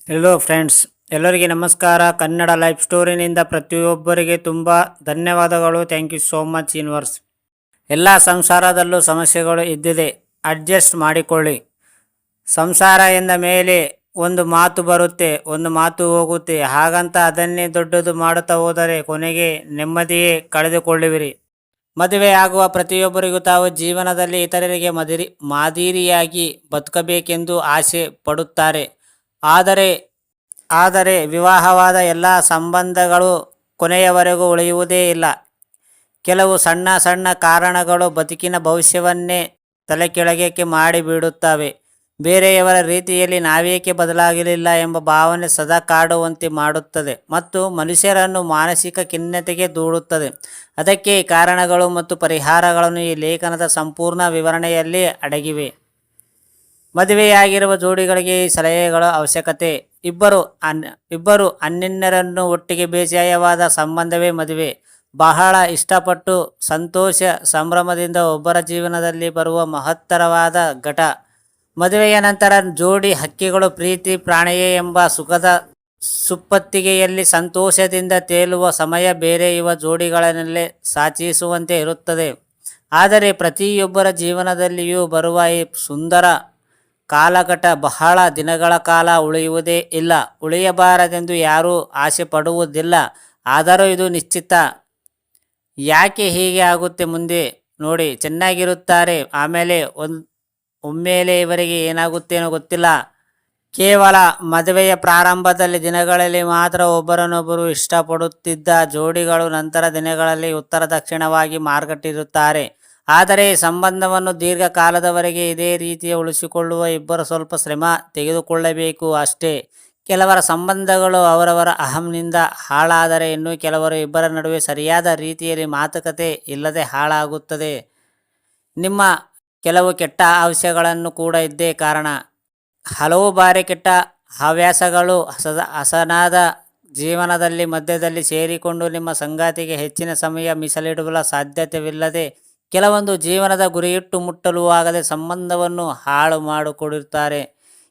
Hello friends, ಎಲ್ಲರಿಗೆ ನಮಸ್ಕಾರ. Kannada life ಸ್ಟೋರಿನಿಂದ ಪ್ರತಿಯೊಬ್ಬರಿಗೆ ತುಂಬ ಧನ್ಯವಾದಗಳು. Thank you so much universe. ಎಲ್ಲ ಸಂಸಾರದಲ್ಲೂ ಸಮಸ್ಯೆಗಳು ಇದ್ದಿದೆ, ಅಡ್ಜಸ್ಟ್ ಮಾಡಿಕೊಳ್ಳಿ. ಸಂಸಾರ ಎಂದ ಮೇಲೆ ಒಂದು ಮಾತು ಬರುತ್ತೆ, ಒಂದು ಮಾತು ಹೋಗುತ್ತೆ. ಹಾಗಂತ ಅದನ್ನೇ ದೊಡ್ಡದು ಮಾಡುತ್ತಾ ಹೋದರೆ ಕೊನೆಗೆ ನೆಮ್ಮದಿಯೇ ಕಳೆದುಕೊಳ್ಳುವಿರಿ. ಮದುವೆ ಆಗುವ ಪ್ರತಿಯೊಬ್ಬರಿಗೂ ತಾವು ಜೀವನದಲ್ಲಿ ಇತರರಿಗೆ ಮಾದರಿಯಾಗಿ ಬದುಕಬೇಕೆಂದು ಆಸೆ ಪಡುತ್ತಾರೆ. ಆದರೆ ಆದರೆ ವಿವಾಹವಾದ ಎಲ್ಲ ಸಂಬಂಧಗಳು ಕೊನೆಯವರೆಗೂ ಉಳಿಯುವುದೇ ಇಲ್ಲ. ಕೆಲವು ಸಣ್ಣ ಸಣ್ಣ ಕಾರಣಗಳು ಬದುಕಿನ ಭವಿಷ್ಯವನ್ನೇ ತಲೆಕೆಳಗೆ ಮಾಡಿಬಿಡುತ್ತವೆ. ಬೇರೆಯವರ ರೀತಿಯಲ್ಲಿ ನಾವೇಕೆ ಬದಲಾಗಲಿಲ್ಲ ಎಂಬ ಭಾವನೆ ಸದಾ ಕಾಡುವಂತೆ ಮಾಡುತ್ತದೆ ಮತ್ತು ಮನುಷ್ಯರನ್ನು ಮಾನಸಿಕ ಖಿನ್ನತೆಗೆ ದೂಡುತ್ತದೆ. ಅದಕ್ಕೆ ಕಾರಣಗಳು ಮತ್ತು ಪರಿಹಾರಗಳನ್ನು ಈ ಲೇಖನದ ಸಂಪೂರ್ಣ ವಿವರಣೆಯಲ್ಲಿ ಅಡಗಿವೆ. ಮದುವೆಯಾಗಿರುವ ಜೋಡಿಗಳಿಗೆ ಈ ಸಲಹೆಗಳ ಅವಶ್ಯಕತೆ. ಇಬ್ಬರು ಅನ್ಯರನ್ನು ಒಟ್ಟಿಗೆ ಬೇಜಾಯವಾದ ಸಂಬಂಧವೇ ಮದುವೆ. ಬಹಳ ಇಷ್ಟಪಟ್ಟು ಸಂತೋಷ ಸಂಭ್ರಮದಿಂದ ಒಬ್ಬರ ಜೀವನದಲ್ಲಿ ಬರುವ ಮಹತ್ತರವಾದ ಘಟ. ಮದುವೆಯ ನಂತರ ಜೋಡಿ ಹಕ್ಕಿಗಳು ಪ್ರೀತಿ ಪ್ರಾಣಿಯೇ ಎಂಬ ಸುಖದ ಸುಪ್ಪತ್ತಿಗೆಯಲ್ಲಿ ಸಂತೋಷದಿಂದ ತೇಲುವ ಸಮಯ ಬೇರೆಯುವ ಜೋಡಿಗಳನ್ನೆಲ್ಲೇ ಸಾಚಿಸುವಂತೆ ಇರುತ್ತದೆ. ಆದರೆ ಪ್ರತಿಯೊಬ್ಬರ ಜೀವನದಲ್ಲಿಯೂ ಬರುವ ಈ ಸುಂದರ ಕಾಲಘಟ್ಟ ಬಹಳ ದಿನಗಳ ಕಾಲ ಉಳಿಯುವುದೇ ಇಲ್ಲ. ಉಳಿಯಬಾರದೆಂದು ಯಾರೂ ಆಸೆ ಪಡುವುದಿಲ್ಲ, ಆದರೂ ಇದು ನಿಶ್ಚಿತ. ಯಾಕೆ ಹೀಗೆ ಆಗುತ್ತೆ ಮುಂದೆ ನೋಡಿ. ಚೆನ್ನಾಗಿರುತ್ತಾರೆ, ಆಮೇಲೆ ಒಮ್ಮೆಲೆ ಇವರಿಗೆ ಏನಾಗುತ್ತೇನೋ ಗೊತ್ತಿಲ್ಲ. ಕೇವಲ ಮದುವೆಯ ಪ್ರಾರಂಭದಲ್ಲಿ ದಿನಗಳಲ್ಲಿ ಮಾತ್ರ ಒಬ್ಬರನ್ನೊಬ್ಬರು ಇಷ್ಟಪಡುತ್ತಿದ್ದ ಜೋಡಿಗಳು ನಂತರ ದಿನಗಳಲ್ಲಿ ಉತ್ತರ ದಕ್ಷಿಣವಾಗಿ ಮಾರ್ಗಟ್ಟಿರುತ್ತಾರೆ. ಆದರೆ ಸಂಬಂಧವನ್ನು ದೀರ್ಘಕಾಲದವರೆಗೆ ಇದೇ ರೀತಿಯ ಉಳಿಸಿಕೊಳ್ಳುವ ಇಬ್ಬರು ಸ್ವಲ್ಪ ಶ್ರಮ ತೆಗೆದುಕೊಳ್ಳಬೇಕು ಅಷ್ಟೇ. ಕೆಲವರ ಸಂಬಂಧಗಳು ಅವರವರ ಅಹಂನಿಂದ ಹಾಳಾದರೆ ಇನ್ನು ಕೆಲವರು ಇಬ್ಬರ ನಡುವೆ ಸರಿಯಾದ ರೀತಿಯಲ್ಲಿ ಮಾತುಕತೆ ಇಲ್ಲದೆ ಹಾಳಾಗುತ್ತದೆ. ನಿಮ್ಮ ಕೆಲವು ಕೆಟ್ಟ ಹವ್ಯಾಸಗಳನ್ನು ಕೂಡ ಇದ್ದೇ ಕಾರಣ. ಹಲವು ಬಾರಿ ಕೆಟ್ಟ ಹವ್ಯಾಸಗಳು ಹಸನಾದ ಜೀವನದಲ್ಲಿ ಮಧ್ಯದಲ್ಲಿ ಸೇರಿಕೊಂಡು ನಿಮ್ಮ ಸಂಗಾತಿಗೆ ಹೆಚ್ಚಿನ ಸಮಯ ಮೀಸಲಿಡುವ ಸಾಧ್ಯತೆವಿಲ್ಲದೆ ಕೆಲವೊಂದು ಜೀವನದ ಗುರಿಯಿಟ್ಟು ಮುಟ್ಟಲು ಆಗದೆ ಸಂಬಂಧವನ್ನು ಹಾಳು ಮಾಡಿಕೊಡುತ್ತಾರೆ.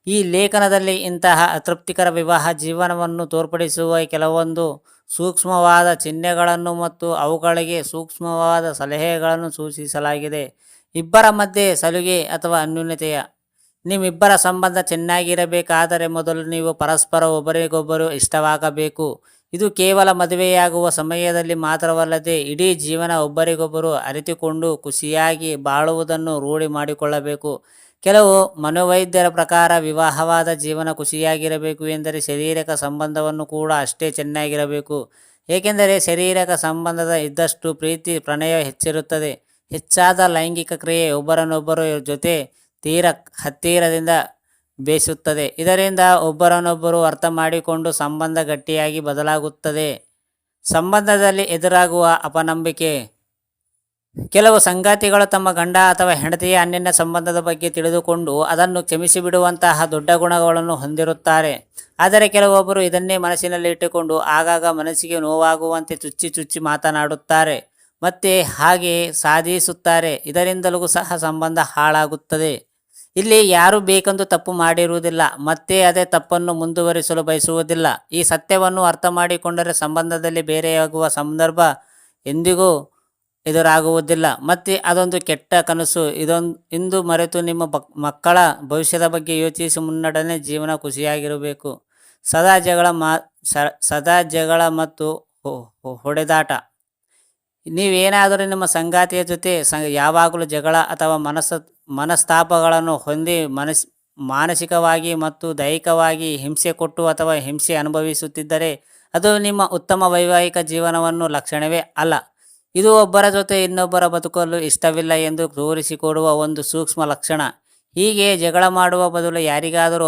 ಈ ಲೇಖನದಲ್ಲಿ ಇಂತಹ ಅತೃಪ್ತಿಕರ ವಿವಾಹ ಜೀವನವನ್ನು ತೋರ್ಪಡಿಸುವ ಕೆಲವೊಂದು ಸೂಕ್ಷ್ಮವಾದ ಚಿಹ್ನೆಗಳನ್ನು ಮತ್ತು ಅವುಗಳಿಗೆ ಸೂಕ್ಷ್ಮವಾದ ಸಲಹೆಗಳನ್ನು ಸೂಚಿಸಲಾಗಿದೆ. ಇಬ್ಬರ ಮಧ್ಯೆ ಸಲುಗೆ ಅಥವಾ ಅನ್ಯೂನ್ಯತೆಯ. ನಿಮ್ಮಿಬ್ಬರ ಸಂಬಂಧ ಚೆನ್ನಾಗಿರಬೇಕಾದರೆ ಮೊದಲು ನೀವು ಪರಸ್ಪರ ಒಬ್ಬರಿಗೊಬ್ಬರು ಇಷ್ಟವಾಗಬೇಕು. ಇದು ಕೇವಲ ಮದುವೆಯಾಗುವ ಸಮಯದಲ್ಲಿ ಮಾತ್ರವಲ್ಲದೆ ಇಡೀ ಜೀವನ ಒಬ್ಬರಿಗೊಬ್ಬರು ಅರಿತುಕೊಂಡು ಖುಷಿಯಾಗಿ ಬಾಳುವುದನ್ನು ರೂಢಿ ಮಾಡಿಕೊಳ್ಳಬೇಕು. ಕೆಲವು ಮನೋವೈದ್ಯರ ಪ್ರಕಾರ ವಿವಾಹವಾದ ಜೀವನ ಖುಷಿಯಾಗಿರಬೇಕು ಎಂದರೆ ಶಾರೀರಿಕ ಸಂಬಂಧವನ್ನು ಕೂಡ ಅಷ್ಟೇ ಚೆನ್ನಾಗಿರಬೇಕು. ಏಕೆಂದರೆ ಶಾರೀರಿಕ ಸಂಬಂಧದ ಇದ್ದಷ್ಟು ಪ್ರೀತಿ ಪ್ರಣಯ ಹೆಚ್ಚಿರುತ್ತದೆ. ಹೆಚ್ಚಾದ ಲೈಂಗಿಕ ಕ್ರಿಯೆ ಒಬ್ಬರನ್ನೊಬ್ಬರ ಜೊತೆ ತೀರ ಹತ್ತಿರದಿಂದ ಬೇಯಿಸುತ್ತದೆ. ಇದರಿಂದ ಒಬ್ಬರನ್ನೊಬ್ಬರು ಅರ್ಥ ಮಾಡಿಕೊಂಡು ಸಂಬಂಧ ಗಟ್ಟಿಯಾಗಿ ಬದಲಾಗುತ್ತದೆ. ಸಂಬಂಧದಲ್ಲಿ ಎದುರಾಗುವ ಅಪನಂಬಿಕೆ. ಕೆಲವು ಸಂಗಾತಿಗಳು ತಮ್ಮ ಗಂಡ ಅಥವಾ ಹೆಂಡತಿಯ ಅನ್ಯೋನ್ಯ ಸಂಬಂಧದ ಬಗ್ಗೆ ತಿಳಿದುಕೊಂಡು ಅದನ್ನು ಕ್ಷಮಿಸಿಬಿಡುವಂತಹ ದೊಡ್ಡ ಗುಣಗಳನ್ನು ಹೊಂದಿರುತ್ತಾರೆ. ಆದರೆ ಕೆಲವೊಬ್ಬರು ಇದನ್ನೇ ಮನಸ್ಸಿನಲ್ಲಿ ಇಟ್ಟುಕೊಂಡು ಆಗಾಗ ಮನಸ್ಸಿಗೆ ನೋವಾಗುವಂತೆ ಚುಚ್ಚಿ ಚುಚ್ಚಿ ಮಾತನಾಡುತ್ತಾರೆ ಮತ್ತೆ ಹಾಗೆ ಸಾಧಿಸುತ್ತಾರೆ. ಇದರಿಂದಲೂ ಸಹ ಸಂಬಂಧ ಹಾಳಾಗುತ್ತದೆ. ಇಲ್ಲಿ ಯಾರು ಬೇಕೆಂದು ತಪ್ಪು ಮಾಡಿರುವುದಿಲ್ಲ, ಮತ್ತೆ ಅದೇ ತಪ್ಪನ್ನು ಮುಂದುವರಿಸಲು ಬಯಸುವುದಿಲ್ಲ. ಈ ಸತ್ಯವನ್ನು ಅರ್ಥ ಮಾಡಿಕೊಂಡರೆ ಸಂಬಂಧದಲ್ಲಿ ಬೇರೆಯಾಗುವ ಸಂದರ್ಭ ಎಂದಿಗೂ ಎದುರಾಗುವುದಿಲ್ಲ. ಮತ್ತು ಅದೊಂದು ಕೆಟ್ಟ ಕನಸು. ಇಂದು ಮರೆತು ನಿಮ್ಮ ಮಕ್ಕಳ ಭವಿಷ್ಯದ ಬಗ್ಗೆ ಯೋಚಿಸಿ ಮುನ್ನಡನೆ ಜೀವನ ಖುಷಿಯಾಗಿರಬೇಕು. ಸದಾ ಜಗಳ ಮತ್ತು ಹೊಡೆದಾಟ. ನೀವೇನಾದರೂ ನಿಮ್ಮ ಸಂಗಾತಿಯ ಜೊತೆ ಯಾವಾಗಲೂ ಜಗಳ ಅಥವಾ ಮನಸ್ತಾಪಗಳನ್ನು ಹೊಂದಿ ಮಾನಸಿಕವಾಗಿ ಮತ್ತು ದೈಹಿಕವಾಗಿ ಹಿಂಸೆ ಕೊಟ್ಟು ಅಥವಾ ಹಿಂಸೆ ಅನುಭವಿಸುತ್ತಿದ್ದರೆ ಅದು ನಿಮ್ಮ ಉತ್ತಮ ವೈವಾಹಿಕ ಜೀವನವನ್ನು ಲಕ್ಷಣವೇ ಅಲ್ಲ. ಇದು ಒಬ್ಬರ ಜೊತೆ ಇನ್ನೊಬ್ಬರ ಬದುಕಲು ಇಷ್ಟವಿಲ್ಲ ಎಂದು ತೋರಿಸಿಕೊಡುವ ಒಂದು ಸೂಕ್ಷ್ಮ ಲಕ್ಷಣ. ಹೀಗೆ ಜಗಳ ಮಾಡುವ ಬದಲು ಯಾರಿಗಾದರೂ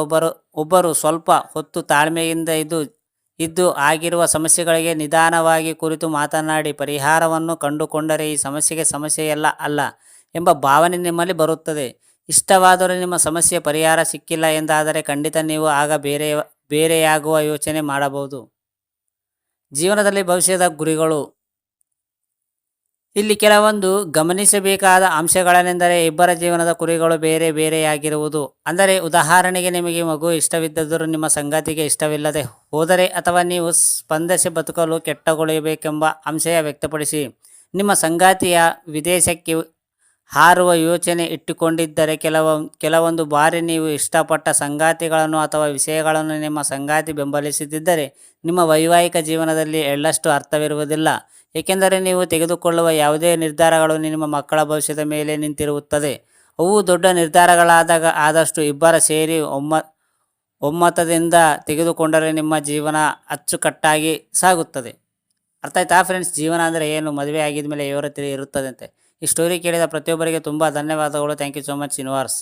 ಒಬ್ಬರು ಸ್ವಲ್ಪ ಹೊತ್ತು ತಾಳ್ಮೆಯಿಂದ ಇದ್ದು ಆಗಿರುವ ಸಮಸ್ಯೆಗಳಿಗೆ ನಿಧಾನವಾಗಿ ಕುರಿತು ಮಾತನಾಡಿ ಪರಿಹಾರವನ್ನು ಕಂಡುಕೊಂಡರೆ ಈ ಸಮಸ್ಯೆಯಲ್ಲ ಅಲ್ಲ ಎಂಬ ಭಾವನೆ ನಿಮ್ಮಲ್ಲಿ ಬರುತ್ತದೆ. ಇಷ್ಟವಾದರೂ ನಿಮ್ಮ ಸಮಸ್ಯೆ ಪರಿಹಾರ ಸಿಕ್ಕಿಲ್ಲ ಎಂದಾದರೆ ಖಂಡಿತ ನೀವು ಆಗ ಬೇರೆಯಾಗುವ ಯೋಚನೆ ಮಾಡಬಹುದು. ಜೀವನದಲ್ಲಿ ಭವಿಷ್ಯದ ಗುರಿಗಳು. ಇಲ್ಲಿ ಕೆಲವೊಂದು ಗಮನಿಸಬೇಕಾದ ಅಂಶಗಳೇನೆಂದರೆ ಇಬ್ಬರ ಜೀವನದ ಗುರಿಗಳು ಬೇರೆ ಬೇರೆಯಾಗಿರುವುದು. ಅಂದರೆ ಉದಾಹರಣೆಗೆ ನಿಮಗೆ ಮಗು ಇಷ್ಟವಿದ್ದರೂ ನಿಮ್ಮ ಸಂಗಾತಿಗೆ ಇಷ್ಟವಿಲ್ಲದೆ ಹೋದರೆ ಅಥವಾ ನೀವು ಸ್ಪಂದಿಸಿ ಬದುಕಲು ಕೆಟ್ಟಗೊಳ್ಳಬೇಕೆಂಬ ಅಂಶ ವ್ಯಕ್ತಪಡಿಸಿ ನಿಮ್ಮ ಸಂಗಾತಿಯ ವಿದೇಶಕ್ಕೆ ಹಾರುವ ಯೋಚನೆ ಇಟ್ಟುಕೊಂಡಿದ್ದರೆ ಕೆಲವೊಂದು ಬಾರಿ ನೀವು ಇಷ್ಟಪಟ್ಟ ಸಂಗಾತಿಗಳನ್ನು ಅಥವಾ ವಿಷಯಗಳನ್ನು ನಿಮ್ಮ ಸಂಗಾತಿ ಬೆಂಬಲಿಸದಿದ್ದರೆ ನಿಮ್ಮ ವೈವಾಹಿಕ ಜೀವನದಲ್ಲಿ ಎಳ್ಳಷ್ಟು ಅರ್ಥವಿರುವುದಿಲ್ಲ. ಏಕೆಂದರೆ ನೀವು ತೆಗೆದುಕೊಳ್ಳುವ ಯಾವುದೇ ನಿರ್ಧಾರಗಳು ನಿಮ್ಮ ಮಕ್ಕಳ ಭವಿಷ್ಯದ ಮೇಲೆ ನಿಂತಿರುತ್ತದೆ. ಅವು ದೊಡ್ಡ ನಿರ್ಧಾರಗಳಾದಾಗ ಆದಷ್ಟು ಇಬ್ಬರ ಸೇರಿ ಒಮ್ಮತದಿಂದ ತೆಗೆದುಕೊಂಡರೆ ನಿಮ್ಮ ಜೀವನ ಅಚ್ಚುಕಟ್ಟಾಗಿ ಸಾಗುತ್ತದೆ. ಅರ್ಥ ಆಯ್ತಾ ಫ್ರೆಂಡ್ಸ್? ಜೀವನ ಅಂದರೆ ಏನು, ಮದುವೆ ಆಗಿದ ಮೇಲೆ ಯಾವ ರೀತಿ ಇರುತ್ತದೆ ಅಂತೆ. ಈ ಸ್ಟೋರಿ ಕೇಳಿದ ಪ್ರತಿಯೊಬ್ಬರಿಗೆ ತುಂಬ ಧನ್ಯವಾದಗಳು. Thank you so much universe.